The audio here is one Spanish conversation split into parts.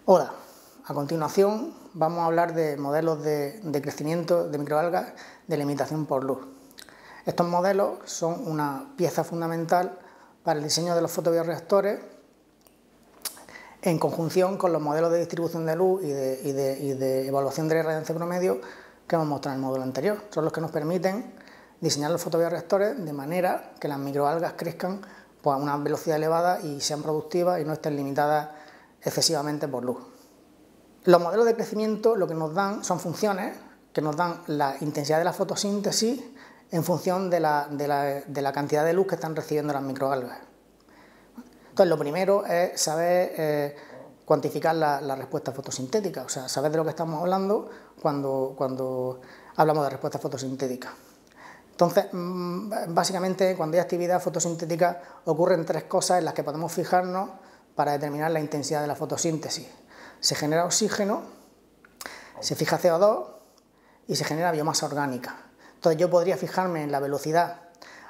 Hola, a continuación vamos a hablar de modelos de crecimiento de microalgas de limitación por luz. Estos modelos son una pieza fundamental para el diseño de los fotobioreactores en conjunción con los modelos de distribución de luz y de evaluación de la irradiancia promedio que hemos mostrado en el módulo anterior. Son los que nos permiten diseñar los fotobioreactores de manera que las microalgas crezcan pues, a una velocidad elevada y sean productivas y no estén limitadas excesivamente por luz. Los modelos de crecimiento lo que nos dan son funciones que nos dan la intensidad de la fotosíntesis en función de la cantidad de luz que están recibiendo las microalgas. Entonces, lo primero es saber cuantificar la respuesta fotosintética, o sea, saber de lo que estamos hablando cuando hablamos de respuesta fotosintética. Entonces, básicamente, cuando hay actividad fotosintética ocurren tres cosas en las que podemos fijarnos para determinar la intensidad de la fotosíntesis. Se genera oxígeno, se fija CO2 y se genera biomasa orgánica. Entonces yo podría fijarme en la velocidad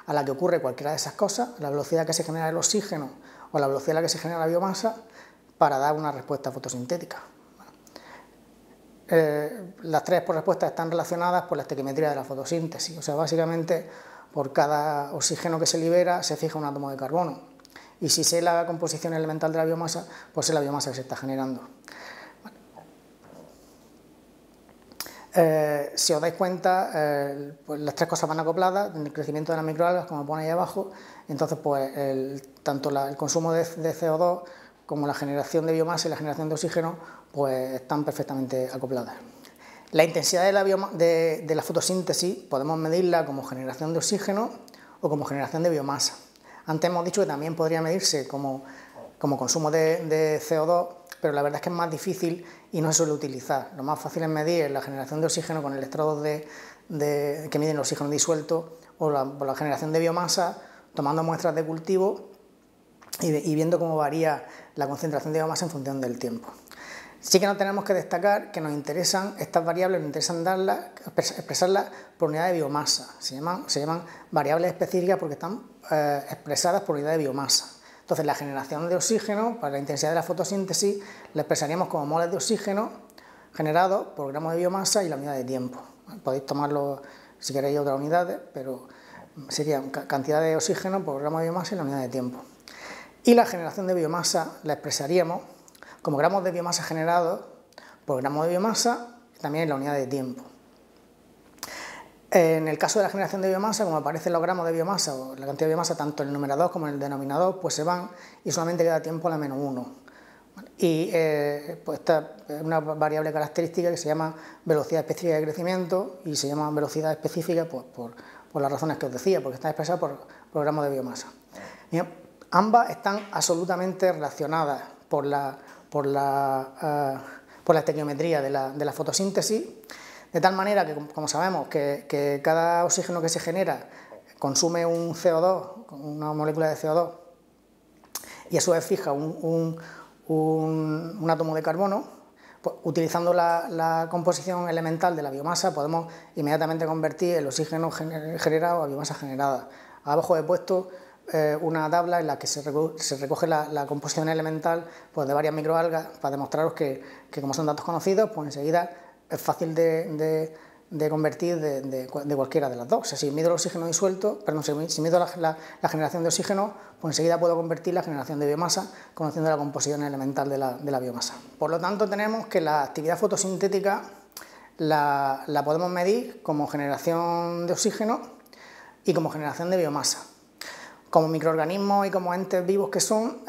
a la que ocurre cualquiera de esas cosas, la velocidad que se genera el oxígeno o la velocidad a la que se genera la biomasa, para dar una respuesta fotosintética. Las tres respuestas están relacionadas por la estequiometría de la fotosíntesis, o sea, básicamente por cada oxígeno que se libera se fija un átomo de carbono. Y si sé la composición elemental de la biomasa, pues sé la biomasa que se está generando. Si os dais cuenta, pues las tres cosas van acopladas, el crecimiento de las microalgas, como pone ahí abajo, entonces pues tanto el consumo de CO2 como la generación de biomasa y la generación de oxígeno pues están perfectamente acopladas. La intensidad de la fotosíntesis podemos medirla como generación de oxígeno o como generación de biomasa. Antes hemos dicho que también podría medirse como consumo de CO2, pero la verdad es que es más difícil y no se suele utilizar. Lo más fácil es medir la generación de oxígeno con electrodos que miden el oxígeno disuelto o la generación de biomasa, tomando muestras de cultivo y viendo cómo varía la concentración de biomasa en función del tiempo. Sí que nos tenemos que destacar que nos interesan estas variables, nos interesan expresarlas por unidad de biomasa. Se llaman variables específicas porque están expresadas por unidad de biomasa. Entonces, la generación de oxígeno, para la intensidad de la fotosíntesis, la expresaríamos como moles de oxígeno generados por gramos de biomasa y la unidad de tiempo. Podéis tomarlo si queréis otras unidades, pero sería cantidad de oxígeno por gramo de biomasa y la unidad de tiempo. Y la generación de biomasa la expresaríamos como gramos de biomasa generados por gramo de biomasa, también en la unidad de tiempo. En el caso de la generación de biomasa, como aparecen los gramos de biomasa o la cantidad de biomasa tanto en el numerador como en el denominador, pues se van y solamente queda tiempo a la menos 1. Y pues esta es una variable característica que se llama velocidad específica de crecimiento y se llama velocidad específica pues, por las razones que os decía, porque está expresada por gramos de biomasa. Bien, ambas están absolutamente relacionadas por la estequiometría de la fotosíntesis, de tal manera que, como sabemos, que cada oxígeno que se genera consume un CO2, una molécula de CO2, y a su vez fija un átomo de carbono, pues, utilizando la composición elemental de la biomasa podemos inmediatamente convertir el oxígeno generado a biomasa generada. Abajo he puesto una tabla en la que se recoge la composición elemental pues, de varias microalgas para demostraros que como son datos conocidos, pues enseguida es fácil de convertir de cualquiera de las dos. O sea, si mido el oxígeno disuelto, perdón, si mido la generación de oxígeno, pues enseguida puedo convertir la generación de biomasa conociendo la composición elemental de la biomasa. Por lo tanto, tenemos que la actividad fotosintética la podemos medir como generación de oxígeno y como generación de biomasa. Como microorganismos y como entes vivos que son,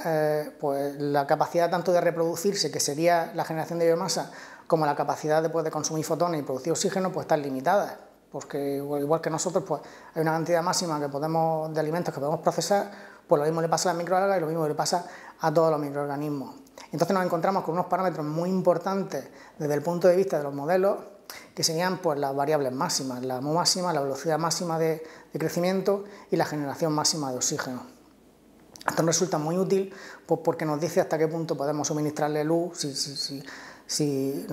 pues la capacidad tanto de reproducirse, que sería la generación de biomasa, como la capacidad de consumir fotones y producir oxígeno, pues están limitadas, porque igual que nosotros, pues hay una cantidad máxima de alimentos que podemos procesar, pues lo mismo le pasa a las microalgas y lo mismo le pasa a todos los microorganismos. Entonces nos encontramos con unos parámetros muy importantes desde el punto de vista de los modelos, que serían pues, las variables máximas, la mu máxima, la velocidad máxima de crecimiento y la generación máxima de oxígeno. Esto nos resulta muy útil pues, porque nos dice hasta qué punto podemos suministrarle luz. Si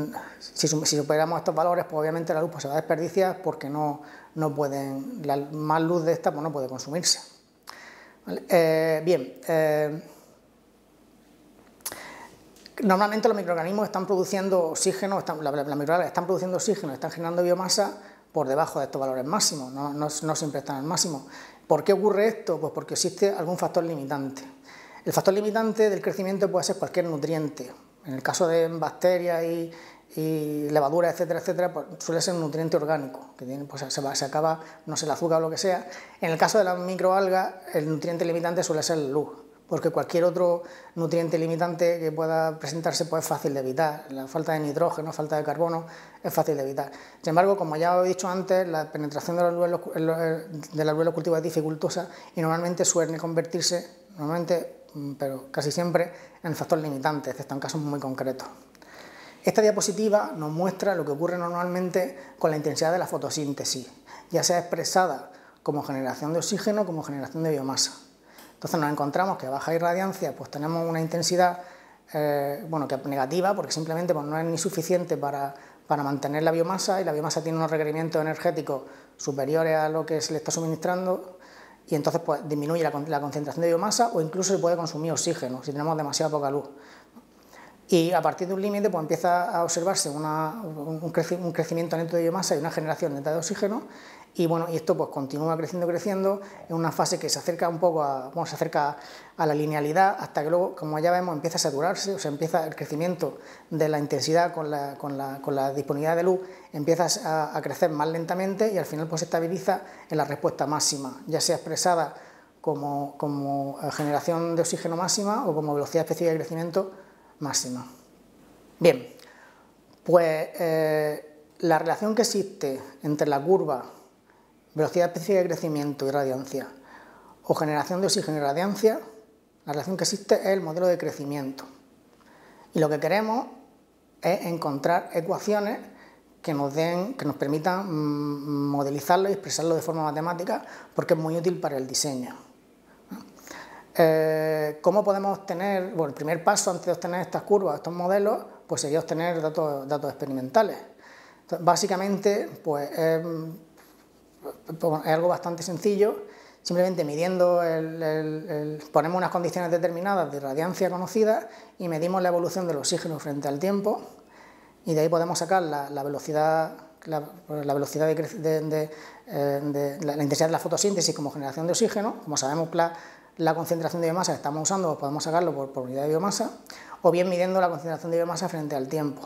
superamos estos valores, pues obviamente la luz pues, se va a desperdiciar porque más luz de esta pues, no puede consumirse. ¿Vale? Normalmente los microorganismos están produciendo oxígeno, las microalgas están produciendo oxígeno, están generando biomasa por debajo de estos valores máximos, no siempre están al máximo. ¿Por qué ocurre esto? Pues porque existe algún factor limitante. El factor limitante del crecimiento puede ser cualquier nutriente. En el caso de bacterias y levaduras, etcétera, etcétera, pues suele ser un nutriente orgánico, que tiene, pues se acaba, no sé, el azúcar o lo que sea. En el caso de las microalgas, el nutriente limitante suele ser la luz, porque cualquier otro nutriente limitante que pueda presentarse pues es fácil de evitar. La falta de nitrógeno, falta de carbono, es fácil de evitar. Sin embargo, como ya os he dicho antes, la penetración de los alvéolos cultivos es dificultosa y normalmente suele convertirse, pero casi siempre, en el factor limitante, excepto en casos muy concretos. Esta diapositiva nos muestra lo que ocurre normalmente con la intensidad de la fotosíntesis, ya sea expresada como generación de oxígeno como generación de biomasa. Entonces nos encontramos que a baja irradiancia pues tenemos una intensidad que es negativa, porque simplemente pues, no es ni suficiente para mantener la biomasa, y la biomasa tiene unos requerimientos energéticos superiores a lo que se le está suministrando, y entonces pues, disminuye la concentración de biomasa, o incluso se puede consumir oxígeno si tenemos demasiada poca luz. Y a partir de un límite pues, empieza a observarse un crecimiento neto de biomasa y una generación neta de oxígeno, y esto pues, continúa creciendo en una fase que se acerca un poco a la linealidad, hasta que luego, como ya vemos, empieza a saturarse, o sea, empieza el crecimiento de la intensidad con la disponibilidad de luz, empieza a crecer más lentamente, y al final pues, se estabiliza en la respuesta máxima, ya sea expresada como generación de oxígeno máxima o como velocidad específica de crecimiento máxima. Bien, pues la relación que existe entre la curva velocidad específica de crecimiento y radiancia o generación de oxígeno y radiancia, la relación que existe es el modelo de crecimiento. Y lo que queremos es encontrar ecuaciones que nos permitan modelizarlo y expresarlo de forma matemática, porque es muy útil para el diseño. ¿Cómo podemos obtener? Bueno, el primer paso antes de obtener estas curvas, estos modelos, pues sería obtener datos experimentales. Entonces, básicamente, pues es algo bastante sencillo, simplemente midiendo, ponemos unas condiciones determinadas de radiancia conocidas y medimos la evolución del oxígeno frente al tiempo, y de ahí podemos sacar la velocidad la intensidad de la fotosíntesis como generación de oxígeno. Como sabemos la concentración de biomasa que estamos usando, pues podemos sacarlo por unidad de biomasa, o bien midiendo la concentración de biomasa frente al tiempo.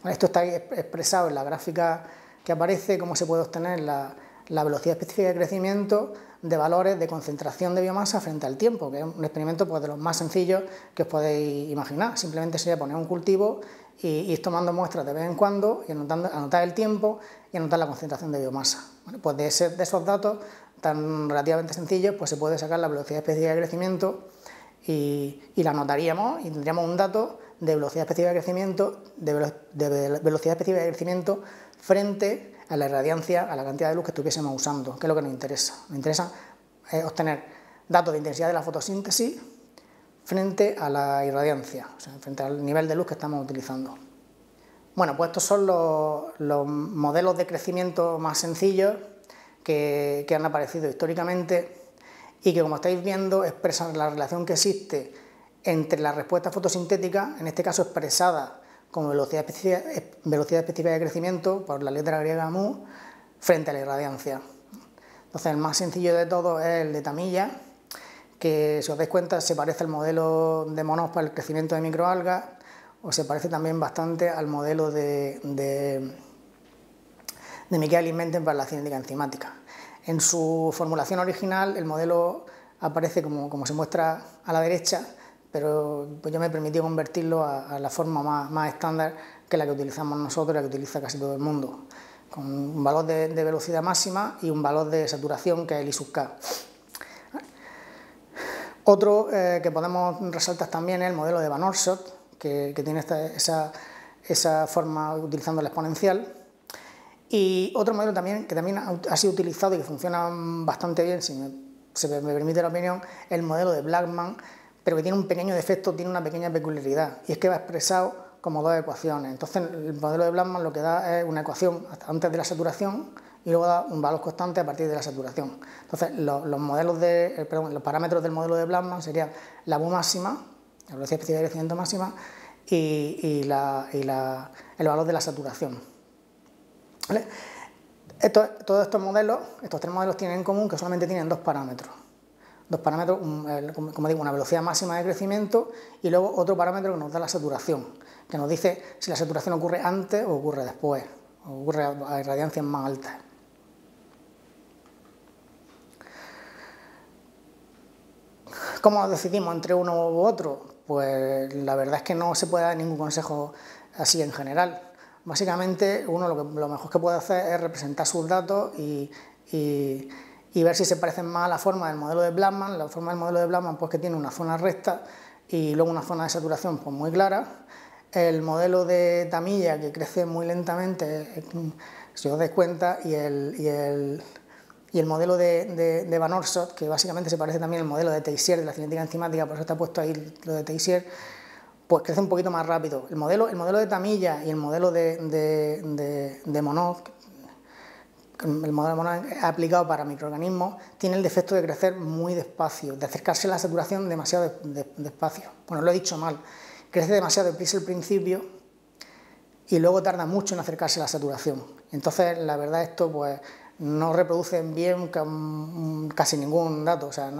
Bueno, esto está expresado en la gráfica que aparece, cómo se puede obtener la velocidad específica de crecimiento de valores de concentración de biomasa frente al tiempo, que es un experimento pues, de los más sencillos que os podéis imaginar. Simplemente sería poner un cultivo y ir tomando muestras de vez en cuando y anotar el tiempo y anotar la concentración de biomasa. Bueno, pues de esos datos tan relativamente sencillos pues se puede sacar la velocidad específica de crecimiento y la anotaríamos, y tendríamos un dato de velocidad específica de crecimiento, velocidad específica de crecimiento frente a la irradiancia, a la cantidad de luz que estuviésemos usando, que es lo que nos interesa. Nos interesa obtener datos de intensidad de la fotosíntesis frente a la irradiancia, o sea, frente al nivel de luz que estamos utilizando. Bueno, pues estos son los modelos de crecimiento más sencillos que han aparecido históricamente y que, como estáis viendo, expresan la relación que existe entre la respuesta fotosintética, en este caso expresada como velocidad específica de crecimiento por la letra griega mu, frente a la irradiancia. Entonces, el más sencillo de todos es el de Tamilla, que, si os dais cuenta, se parece al modelo de Monod para el crecimiento de microalgas, o se parece también bastante al modelo de Michaelis-Menten para la cinética enzimática. En su formulación original, el modelo aparece como se muestra a la derecha, pero pues yo me he permitido convertirlo a la forma más estándar, que es la que utilizamos nosotros, la que utiliza casi todo el mundo, con un valor de velocidad máxima y un valor de saturación, que es el I sub K. Otro que podemos resaltar también es el modelo de Van Oorschot, que tiene esa forma utilizando la exponencial. Y otro modelo que también ha sido utilizado y que funciona bastante bien, si me permite la opinión, es el modelo de Blackman, pero que tiene un pequeño defecto, tiene una pequeña peculiaridad, y es que va expresado como dos ecuaciones. Entonces, el modelo de Blackman lo que da es una ecuación antes de la saturación y luego da un valor constante a partir de la saturación. Entonces, los parámetros del modelo de Blackman serían la mu máxima, la velocidad específica de crecimiento máxima, y el valor de la saturación. ¿Vale? Todos estos modelos, estos tres modelos tienen en común que solamente tienen dos parámetros. Dos parámetros, como digo, una velocidad máxima de crecimiento y luego otro parámetro que nos da la saturación, que nos dice si la saturación ocurre antes o ocurre después, o ocurre a irradiancias más altas. ¿Cómo decidimos entre uno u otro? Pues la verdad es que no se puede dar ningún consejo así en general. Básicamente uno lo mejor que puede hacer es representar sus datos y ver si se parecen más a la forma del modelo de Blackman. La forma del modelo de Blackman pues que tiene una zona recta y luego una zona de saturación pues muy clara. El modelo de Tamilla, que crece muy lentamente, si os dais cuenta, y el modelo de Van Orsot, que básicamente se parece también al modelo de Teissier de la cinética enzimática, por eso está puesto ahí lo de Teissier, pues crece un poquito más rápido. El modelo de Tamilla y el modelo de Monod, el modelo de Monod aplicado para microorganismos, tiene el defecto de crecer muy despacio, de acercarse a la saturación demasiado despacio. Bueno, lo he dicho mal, crece demasiado deprisa al principio y luego tarda mucho en acercarse a la saturación. Entonces, la verdad, esto pues no reproducen bien casi ningún dato, o sea,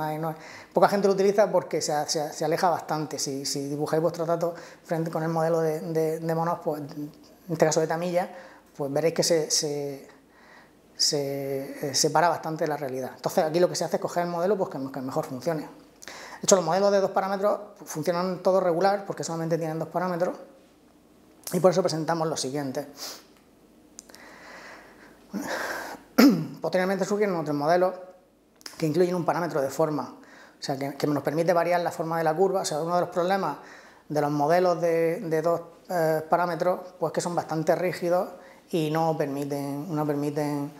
poca gente lo utiliza porque se aleja bastante. Si dibujáis vuestros datos frente con el modelo de Monod, pues, en este caso de Tamilla, pues veréis que se separa bastante de la realidad. Entonces aquí lo que se hace es coger el modelo pues, que mejor funcione. De hecho, los modelos de dos parámetros funcionan todos regular porque solamente tienen dos parámetros y por eso presentamos lo siguiente. Posteriormente surgieron otros modelos que incluyen un parámetro de forma, o sea, que nos permite variar la forma de la curva. O sea, uno de los problemas de los modelos de dos parámetros, pues que son bastante rígidos y no permiten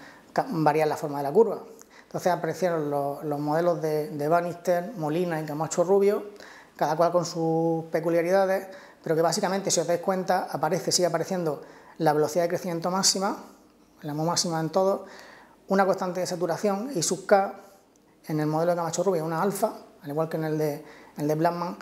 variar la forma de la curva. Entonces aparecieron los modelos de Bannister, Molina y Camacho Rubio, cada cual con sus peculiaridades, pero que básicamente, si os dais cuenta, sigue apareciendo la velocidad de crecimiento máxima, la máxima en todo, una constante de saturación y sub K. En el modelo de Camacho Rubio una alfa, al igual que en el de Blackman,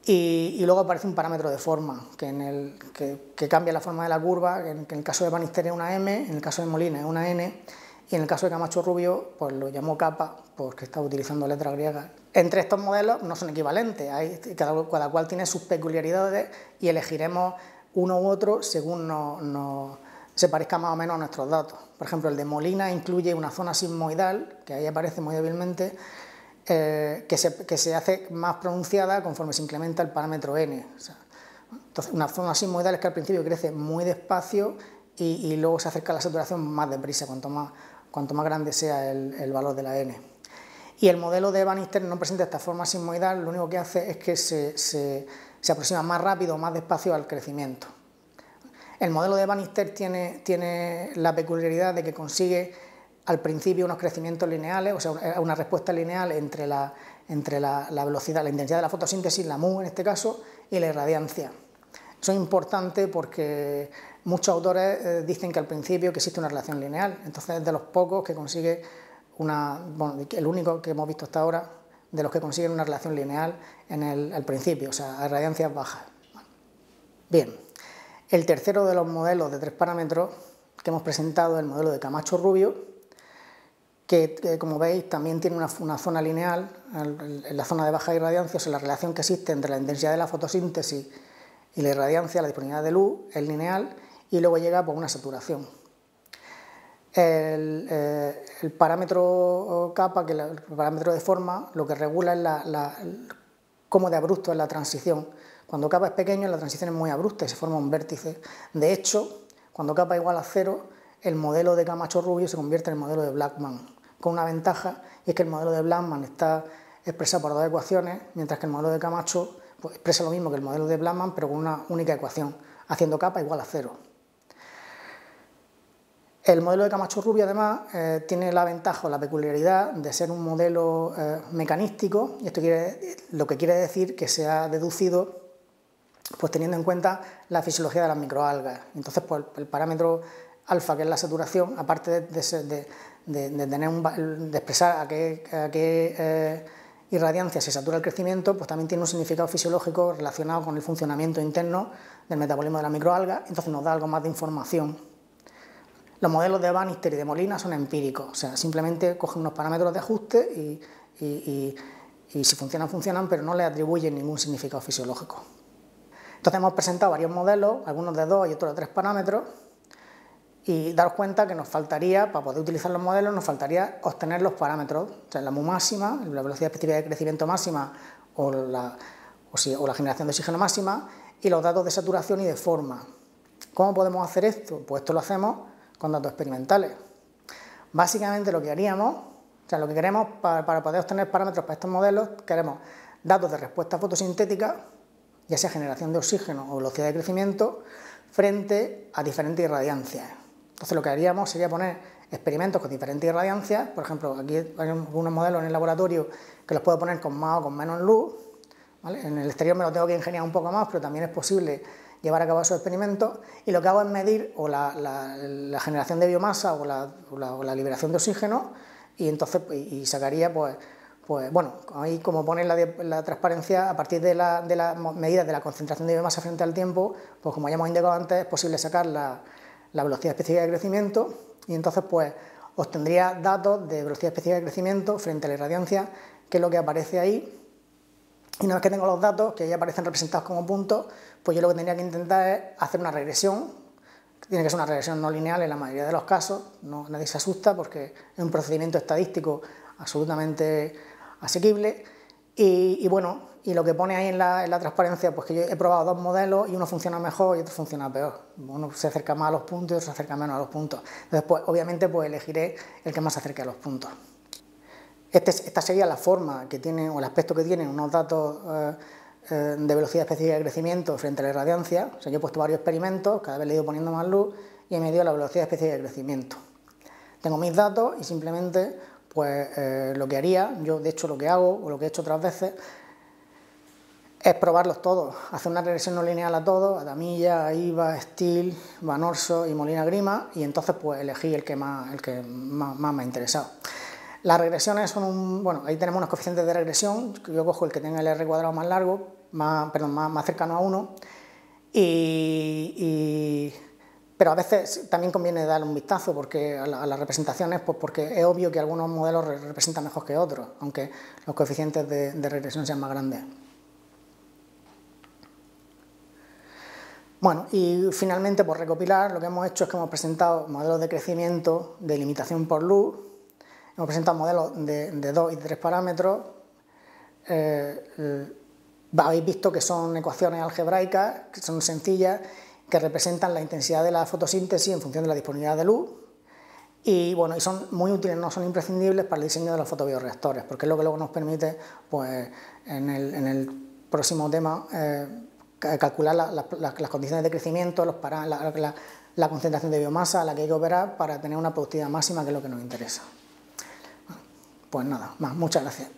y luego aparece un parámetro de forma, que cambia la forma de la curva, que en el caso de Bannister es una M, en el caso de Molina es una N, y en el caso de Camacho Rubio pues lo llamó kappa, porque estaba utilizando letras griegas. Entre estos modelos no son equivalentes, cada cual tiene sus peculiaridades y elegiremos uno u otro según se parezca más o menos a nuestros datos. Por ejemplo, el de Molina incluye una zona sigmoidal, que ahí aparece muy débilmente, que se hace más pronunciada conforme se incrementa el parámetro n. O sea, entonces, una zona sigmoidal es que al principio crece muy despacio y luego se acerca a la saturación más deprisa, cuanto más grande sea el valor de la n. Y el modelo de Bannister no presenta esta forma sigmoidal, lo único que hace es que se aproxima más rápido o más despacio al crecimiento. El modelo de Bannister tiene la peculiaridad de que consigue al principio unos crecimientos lineales, o sea, una respuesta lineal entre la velocidad, la intensidad de la fotosíntesis, la mu en este caso, y la irradiancia. Eso es importante porque muchos autores dicen que al principio que existe una relación lineal, entonces es de los pocos que consigue el único que hemos visto hasta ahora, de los que consiguen una relación lineal al principio, o sea, a irradiancias bajas. Bien, el tercero de los modelos de tres parámetros que hemos presentado es el modelo de Camacho Rubio, que como veis también tiene una zona lineal, en la zona de baja irradiancia, o sea, la relación que existe entre la intensidad de la fotosíntesis y la irradiancia, la disponibilidad de luz, es lineal, y luego llega por una saturación. El parámetro kappa, que es el parámetro de forma, lo que regula es cómo de abrupto es la transición. Cuando kappa es pequeño, la transición es muy abrupta y se forma un vértice. De hecho, cuando kappa igual a 0, el modelo de Camacho Rubio se convierte en el modelo de Blackman, con una ventaja, y es que el modelo de Blackman está expresado por dos ecuaciones, mientras que el modelo de Camacho pues, expresa lo mismo que el modelo de Blackman, pero con una única ecuación, haciendo kappa igual a 0. El modelo de Camacho Rubio, además, tiene la ventaja o la peculiaridad de ser un modelo mecanístico, y esto lo que quiere decir que se ha deducido pues, teniendo en cuenta la fisiología de las microalgas. Entonces, pues, el parámetro alfa, que es la saturación, aparte de expresar a qué irradiancia se satura el crecimiento, pues también tiene un significado fisiológico relacionado con el funcionamiento interno del metabolismo de la microalga, entonces nos da algo más de información. Los modelos de Bannister y de Molina son empíricos, o sea, simplemente cogen unos parámetros de ajuste y si funcionan, funcionan, pero no le atribuyen ningún significado fisiológico. Entonces hemos presentado varios modelos, algunos de 2 y otros de 3 parámetros, y daros cuenta que nos faltaría, para poder utilizar los modelos, nos faltaría obtener los parámetros, o sea, la mu máxima, la velocidad específica de crecimiento máxima o la generación de oxígeno máxima, y los datos de saturación y de forma. ¿Cómo podemos hacer esto? Pues esto lo hacemos con datos experimentales. Básicamente lo que haríamos, o sea, lo que queremos para poder obtener parámetros para estos modelos, queremos datos de respuesta fotosintética, ya sea generación de oxígeno o velocidad de crecimiento, frente a diferentes irradiancias. Entonces lo que haríamos sería poner experimentos con diferentes irradiancias, por ejemplo, aquí hay algunos modelos en el laboratorio que los puedo poner con más o con menos luz, ¿vale? En el exterior me lo tengo que ingeniar un poco más, pero también es posible llevar a cabo esos experimentos, y lo que hago es medir o la generación de biomasa o la liberación de oxígeno, y entonces sacaría pues bueno, ahí como pone la transparencia, a partir de las medidas de la concentración de biomasa frente al tiempo, pues como ya hemos indicado antes, es posible sacar la velocidad específica de crecimiento, y entonces pues obtendría datos de velocidad específica de crecimiento frente a la irradiancia, que es lo que aparece ahí. Y una vez que tengo los datos, que ya aparecen representados como puntos, pues yo lo que tendría que intentar es hacer una regresión. Tiene que ser una regresión no lineal en la mayoría de los casos, nadie se asusta porque es un procedimiento estadístico absolutamente asequible, y bueno, y lo que pone ahí en la transparencia, pues que yo he probado 2 modelos y uno funciona mejor y otro funciona peor. Uno se acerca más a los puntos y otro se acerca menos a los puntos. Entonces, pues obviamente pues elegiré el que más se acerque a los puntos. Esta sería la forma que tiene, o el aspecto que tienen unos datos de velocidad específica de crecimiento frente a la irradiancia. O sea, yo he puesto varios experimentos, cada vez le he ido poniendo más luz y he medido la velocidad específica de crecimiento. Tengo mis datos y simplemente pues lo que haría, yo de hecho lo que hago, o lo que he hecho otras veces, es probarlos todos, hacer una regresión no lineal a todos, a Damilla, IVA, Steele, Van Orso y Molina Grima, y entonces pues elegí el que más me ha interesado. Las regresiones son bueno, ahí tenemos unos coeficientes de regresión, yo cojo el que tenga el R cuadrado más largo, más cercano a 1, pero a veces también conviene darle un vistazo porque a las representaciones, pues porque es obvio que algunos modelos representan mejor que otros, aunque los coeficientes de regresión sean más grandes. Bueno, y finalmente, por recopilar, lo que hemos hecho es que hemos presentado modelos de crecimiento de limitación por luz, hemos presentado modelos de 2 y 3 parámetros, habéis visto que son ecuaciones algebraicas, que son sencillas, que representan la intensidad de la fotosíntesis en función de la disponibilidad de luz, y bueno, y son muy útiles, no son imprescindibles para el diseño de los fotobioreactores, porque es lo que luego nos permite, pues, en el próximo tema, calcular las condiciones de crecimiento, la concentración de biomasa a la que hay que operar para tener una productividad máxima, que es lo que nos interesa. Pues nada más, muchas gracias.